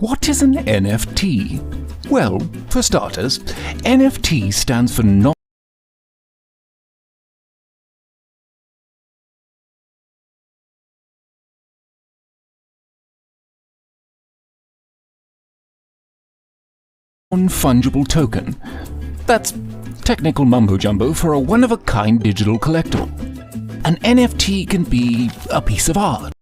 What is an NFT? Well, for starters, NFT stands for non-fungible token. That's technical mumbo-jumbo for a one-of-a-kind digital collectible. An NFT can be a piece of art,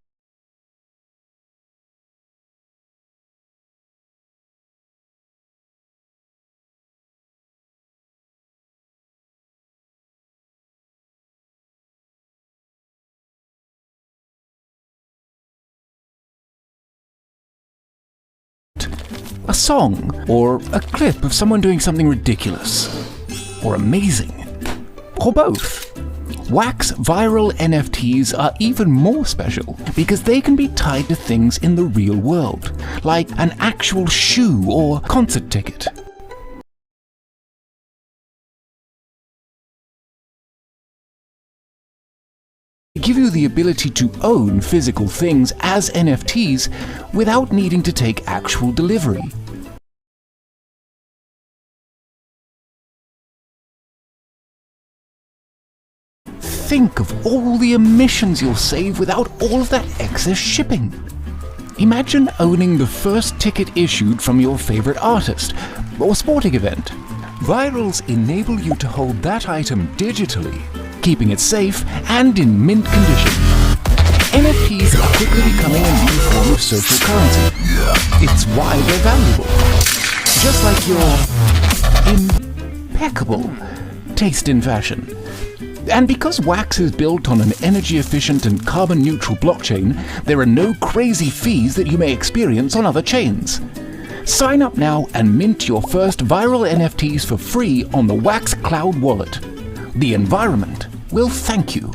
a song, or a clip of someone doing something ridiculous, or amazing, or both. Wax viral NFTs are even more special because they can be tied to things in the real world, like an actual shoe or concert ticket. They give you the ability to own physical things as NFTs without needing to take actual delivery. Think of all the emissions you'll save without all of that excess shipping. Imagine owning the first ticket issued from your favorite artist or sporting event. Virals enable you to hold that item digitally, keeping it safe and in mint condition. NFTs are quickly becoming a new form of social currency. It's why they're valuable. Just like your impeccable taste in fashion. And because Wax is built on an energy-efficient and carbon-neutral blockchain, there are no crazy fees that you may experience on other chains. Sign up now and mint your first viral NFTs for free on the Wax Cloud wallet. The environment will thank you.